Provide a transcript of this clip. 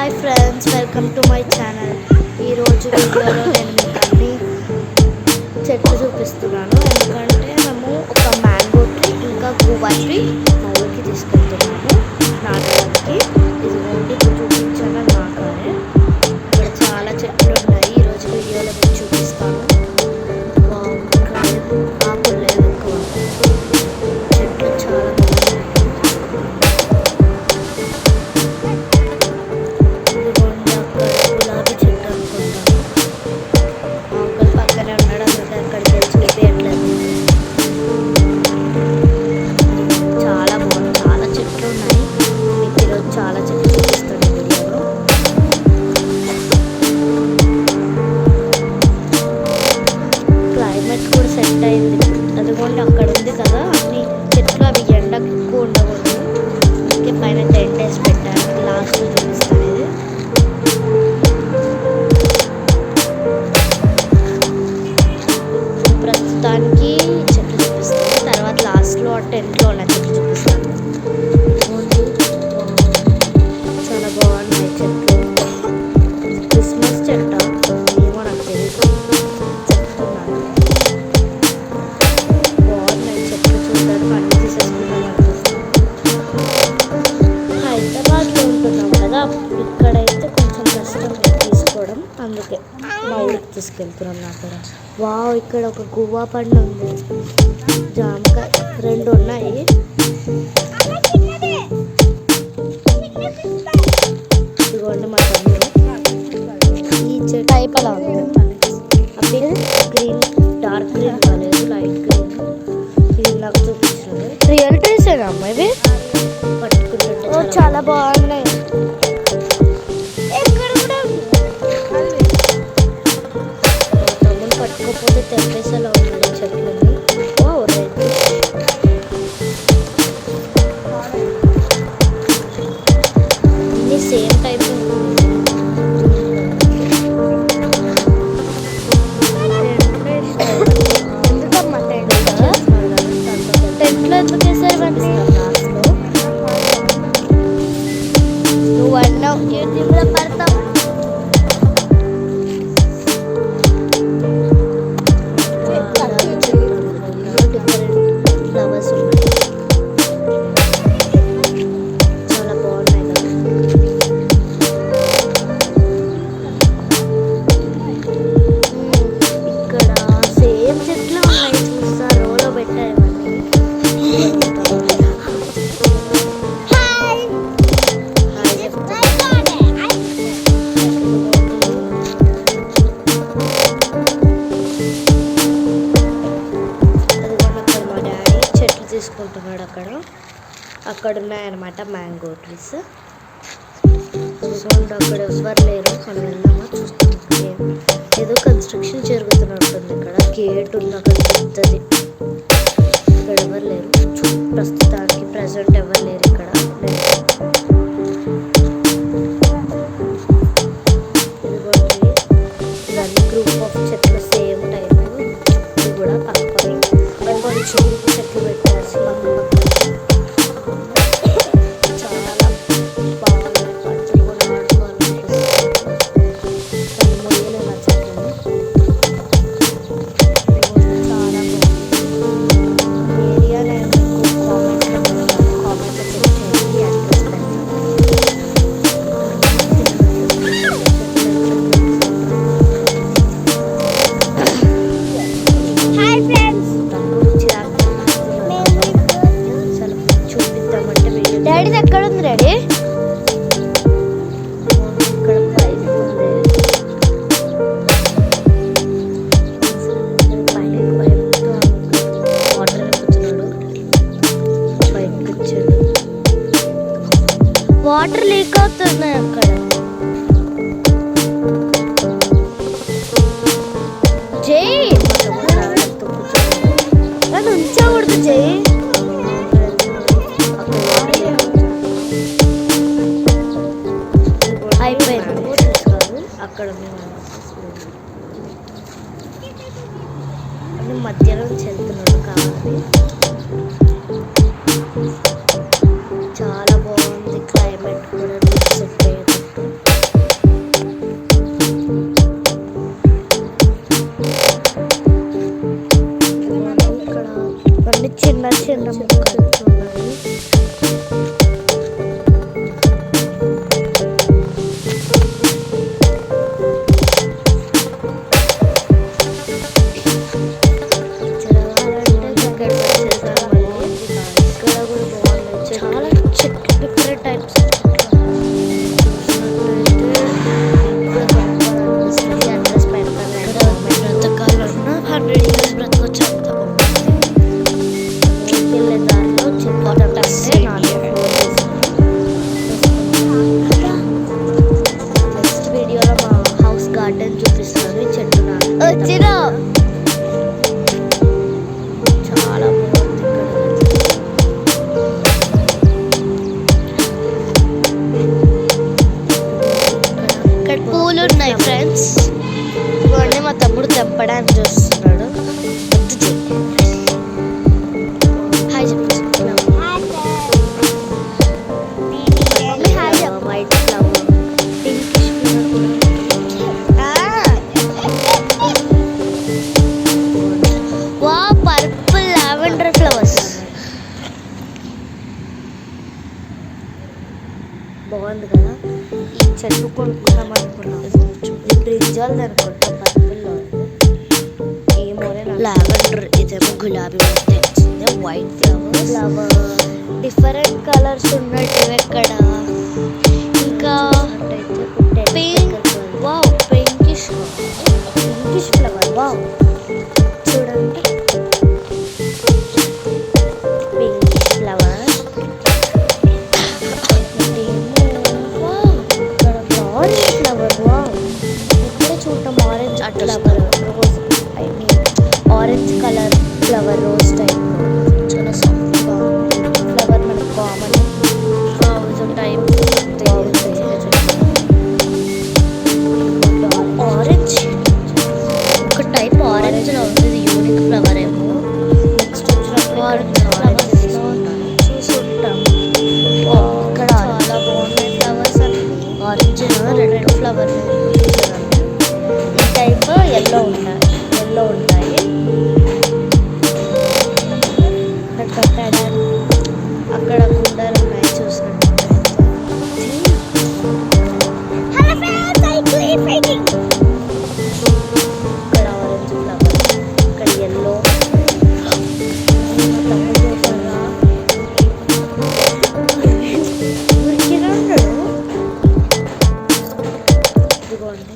Hi friends, welcome to my channel. ఈరోజు వీడియోలో నేను మీకు అన్ని చెట్లు చూపిస్తున్నాను. ఎందుకంటే మేము ఒక మ్యాంగో ట్రీ ఇంకా గువా ట్రీ మా ఊరికి తీసుకెళ్తున్నాము నాటడానికి. ఇది ఓన్లీ చూపించాను నాకనే. ఇక్కడ చాలా చెట్లు ఉన్నాయి. ఈరోజు వీడియోలో మీకు చూపిస్తాను. ఆకులు లేవు ఎక్కువ, చెట్లు చాలా బాగున్నాయి. గులాబీ చెట్టు అనుకుంటాను. అంకుల్ పక్కనే ఉన్నాడు, అందుకే అక్కడికి వెళ్ళి చూపించట్లేదు. చాలా బాగుంది, చాలా చెట్లు ఉన్నాయి. మీకు ఈరోజు చాలా చెట్లు చూపిస్తాను వీడియోలో. క్లైమేట్ కూడా సెట్ అయింది. అదిగోండి అక్కడ ఉంది కదా అన్ని చెట్లు, అవి ఎండకు ఎక్కువ ఉండకూడదు. అందుకే పైన టెంట్ వేసి పెట్టాను. లాస్ట్లో చూపిస్తాను ఇది. ప్రస్తుతానికి చెట్లు చూపిస్తాను, తర్వాత లాస్ట్లో టెంట్లో ఉన్న చెట్లు చూపిస్తాను. చాలా బాగున్నాయి చెట్లు. క్రిస్మస్ చెట్టు ఏమో నాకు తెలియదు, చెప్తున్నాను. బాగున్నాయి చెట్లు, చూడడానికి అన్ని తీసేసుకుంటాం అనిపిస్తుంది. హైదరాబాద్లో ఉంటున్నాం కదా, ఇక్కడైతే కొంచెం కష్టం తీసుకోవడం, అందుకే మా ఊరికి తీసుకెళ్తున్నాం. నా కూడా వావ్, ఇక్కడ ఒక గువ్వా పండు ఉంది, జామకాయ రెండు ఉన్నాయి. ఇదిగోండి మా తమ్ముడు. ఈ చెట్టు అయిపోలా ఉంది. అవి గ్రీన్, డార్క్ గ్రీన్ కాలేదు, లైట్ గ్రీన్. ఇది నాకు చూపించారు. రియల్ ట్రీస్ ఏనా అమ్మా ఇవి? పట్టుకుంటుంటే చాలా బాగున్నాయి. పట్టుకోకపోతే తెప్పేసేలా ఉన్నాయి చెట్లని. ఓ రెడ్, అన్నీ సేమ్ టైప్. ఎందుకమ్మా టెంట్లో ఎందుకు వేసారు లాస్ట్లో? నువ్వు అన్నావు యూట్యూబ్లో పడతావు. తీసుకుంటున్నాడు. అక్కడ ఉన్నాయన్నమాట మ్యాంగో ట్రీస్. చూసుకోండి, అక్కడ ఎవరు లేరు. మనం వెళ్దామా? చూస్తున్నాం. ఏదో కన్స్ట్రక్షన్ జరుగుతున్నట్టుంది. ఇక్కడ గేట్ ఉంది, అక్కడ పెద్దది. ఇక్కడ ఎవరు లేరు ప్రస్తుతానికి. ప్రజెంట్ ఎవరు లేరు ఇక్కడ. ఇదిగోండి, ఇవన్నీ గ్రూప్ ఆఫ్ చెట్లు సేమ్ టైప్. ఇది కూడా పక్కన కొంచెం చెట్లు పెట్టారు పక్క పక్క. చాలా బాగున్నాయి. పచ్చడి కూడా ఆడుకోవాలనిపిస్తుంది. కానీ మొయ్యలేము ఆ చెట్లని. చాలా బాగుంది ఏరియా. నేను కామెంట్లో చెక్ చేయండి, అడ్రస్ డాడీ ఎక్కడ ఉంది? డాడీ ఇక్కడ పైప్ ఉంది. పైప్తో వాటర్ నింపుతున్నాడు. బయటకు వచ్చాడు. వాటర్ లీక్ అవుతున్నాయి అక్కడ. జై నన్ను ఉంచకూడదు జై. అయిపోయింది అక్కడ మధ్యలో చెల్తున్నాడు కాబట్టి. చాలా బాగుంది క్లైమేట్ కూడా సెట్ అయ్యేటట్టు. హాయ్ ఫ్రెండ్స్, ఇవన్నీ మా తమ్ముడు తెంపడానికి చూస్తున్నాడు. హాయ్ వైట్ ఫ్లవర్, పింకిష్ వా పర్పుల్ లావెండర్ ఫ్లవర్స్ బాగుంది కదా. ఈ చెట్టు కొనుక్కున్నాం అనుకున్నాం. ఇది బ్రింజాల్ అనుకుంటా, పర్పుల్లో ఏమో లావెండర్, ఇదేమో గులాబీ తెలిసిందే. వైట్ ఫ్లవర్ డిఫరెంట్ కలర్స్ ఉన్నట్టు ఎక్కడ. ఇంకా pink, wow pinkish flower, wow చూడండి pinkish flower. Orange flower, wow ఇప్పుడే చూడటం. Orange flower, rose, I mean orange colour flower, rose type చాలా సాఫ్ట్గా ఫ్లవర్. మనకు కామన్ టైప్ ఆరెంజ్, ఒక టైప్ ఆరెంజ్లో ఉంది. ఇది యూనిక్ ఫ్లవర్ ఏమో. నెక్స్ట్ వచ్చినప్పుడు ఆరెంజ్ ఫ్లవర్స్ చూసుంటాం. ఇక్కడ చాలా బాగున్నాయి ఫ్లవర్స్ అన్ని. ఆరెంజ్ రెడ్ ఫ్లవర్, ఈ టైప్ ఎల్లో ఉంటాయి. అక్కడ కుండలు ఉన్నాయి చూసినట్టు. ఇక్కడ ఆరెంజ్ ఫ్లవర్, ఇక్కడ ఎల్లో. ఇదిగోండి